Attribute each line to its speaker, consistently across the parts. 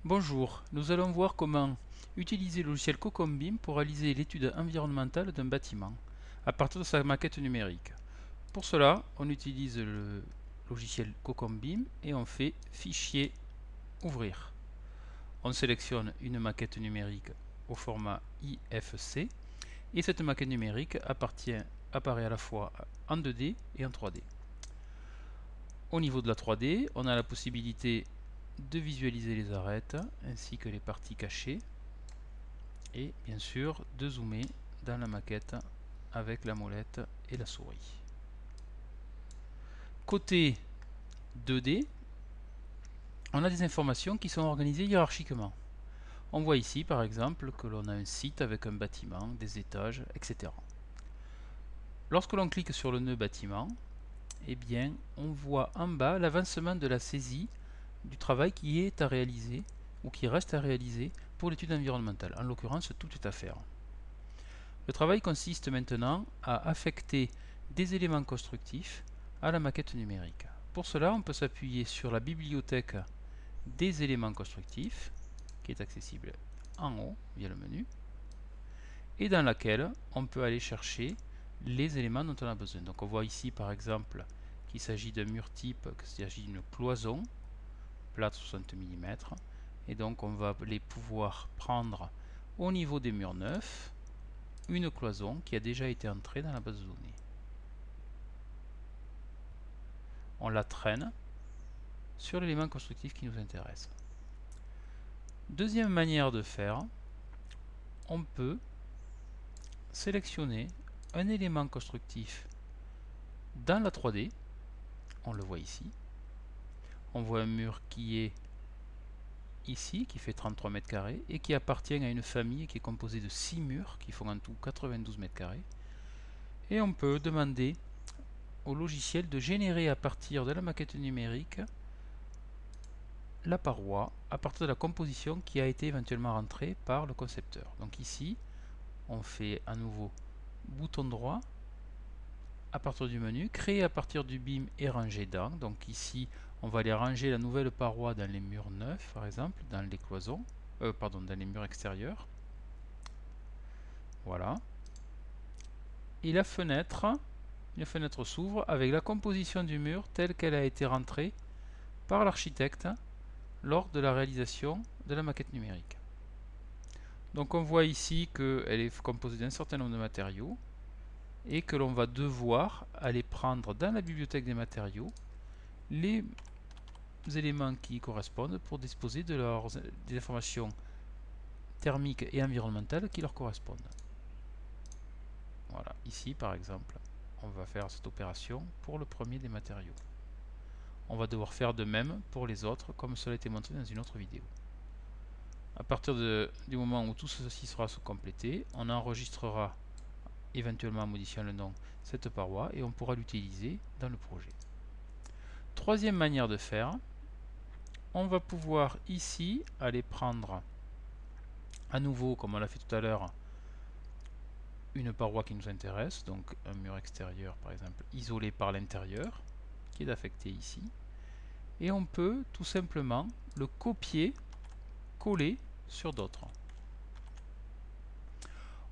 Speaker 1: Bonjour, nous allons voir comment utiliser le logiciel CocombIM pour réaliser l'étude environnementale d'un bâtiment à partir de sa maquette numérique. Pour cela, on utilise le logiciel CocombIM et on fait Fichier, Ouvrir. On sélectionne une maquette numérique au format IFC et cette maquette numérique apparaît à la fois en 2D et en 3D. Au niveau de la 3D, on a la possibilité de visualiser les arêtes ainsi que les parties cachées et bien sûr de zoomer dans la maquette avec la molette et la souris. Côté 2D, on a des informations qui sont organisées hiérarchiquement. On voit ici par exemple que l'on a un site avec un bâtiment, des étages, etc. Lorsque l'on clique sur le nœud bâtiment, eh bien, on voit en bas l'avancement de la saisie du travail qui est à réaliser ou qui reste à réaliser pour l'étude environnementale. En l'occurrence, tout est à faire. Le travail consiste maintenant à affecter des éléments constructifs à la maquette numérique. Pour cela, on peut s'appuyer sur la bibliothèque des éléments constructifs, qui est accessible en haut via le menu, et dans laquelle on peut aller chercher les éléments dont on a besoin. Donc on voit ici par exemple qu'il s'agit d'un mur type, qu'il s'agit d'une cloison plate 60 mm, et donc on va les pouvoir prendre au niveau des murs neufs une cloison qui a déjà été entrée dans la base de données. On la traîne sur l'élément constructif qui nous intéresse. Deuxième manière de faire, on peut sélectionner un élément constructif dans la 3D, on le voit ici. On voit un mur qui est ici, qui fait 33 mètres carrés et qui appartient à une famille qui est composée de 6 murs qui font en tout 92 mètres carrés. Et on peut demander au logiciel de générer à partir de la maquette numérique la paroi à partir de la composition qui a été éventuellement rentrée par le concepteur. Donc ici, on fait à nouveau bouton droit à partir du menu, créer à partir du BIM et ranger dans. Donc ici, on va aller ranger la nouvelle paroi dans les murs neufs, par exemple, dans les cloisons, dans les murs extérieurs. Voilà. Et la fenêtre, une fenêtre s'ouvre avec la composition du mur telle qu'elle a été rentrée par l'architecte lors de la réalisation de la maquette numérique. Donc on voit ici qu'elle est composée d'un certain nombre de matériaux et que l'on va devoir aller prendre dans la bibliothèque des matériaux les éléments qui y correspondent pour disposer des informations thermiques et environnementales qui leur correspondent. Voilà, ici par exemple, on va faire cette opération pour le premier des matériaux. On va devoir faire de même pour les autres, comme cela a été montré dans une autre vidéo. À partir du moment où tout ceci sera complété, on enregistrera éventuellement en modifiant le nom cette paroi et on pourra l'utiliser dans le projet. Troisième manière de faire, on va pouvoir ici aller prendre à nouveau, comme on l'a fait tout à l'heure, une paroi qui nous intéresse, donc un mur extérieur par exemple isolé par l'intérieur, qui est affecté ici, et on peut tout simplement le copier, coller sur d'autres.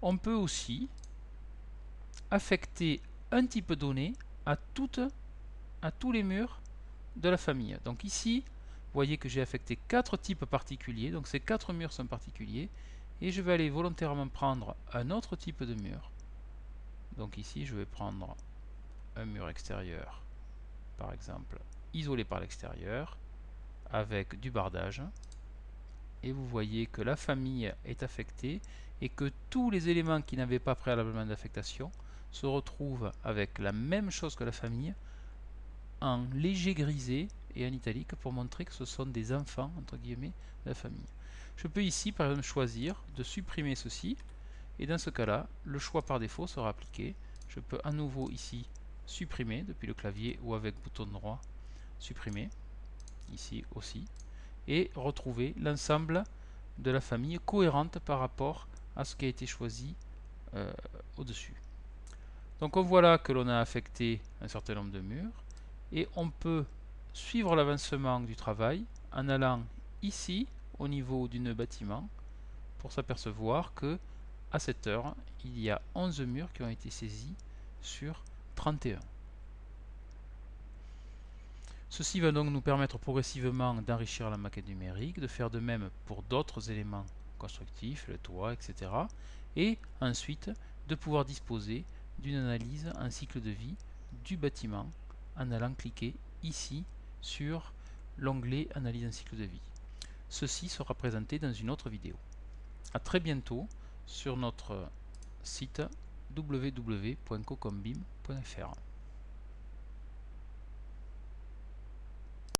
Speaker 1: On peut aussi affecter un type donné à tous les murs de la famille. Donc ici, vous voyez que j'ai affecté 4 types particuliers, donc ces 4 murs sont particuliers, et je vais aller volontairement prendre un autre type de mur. Donc ici, je vais prendre un mur extérieur, par exemple, isolé par l'extérieur, avec du bardage. Et vous voyez que la famille est affectée et que tous les éléments qui n'avaient pas préalablement d'affectation se retrouvent avec la même chose que la famille, en léger grisé et en italique pour montrer que ce sont des enfants entre guillemets de la famille. Je peux ici par exemple choisir de supprimer ceci et dans ce cas là le choix par défaut sera appliqué. Je peux à nouveau ici supprimer depuis le clavier ou avec bouton droit supprimer ici aussi et retrouver l'ensemble de la famille cohérente par rapport à ce qui a été choisi au-dessus. Donc on voit là que l'on a affecté un certain nombre de murs et on peut suivre l'avancement du travail en allant ici au niveau du nœud bâtiment pour s'apercevoir que à cette heure, il y a 11 murs qui ont été saisis sur 31. Ceci va donc nous permettre progressivement d'enrichir la maquette numérique, de faire de même pour d'autres éléments constructifs, le toit, etc. Et ensuite de pouvoir disposer d'une analyse en cycle de vie du bâtiment en allant cliquer ici sur l'onglet Analyse en cycle de vie. Ceci sera présenté dans une autre vidéo. A très bientôt sur notre site www.cocombim.fr.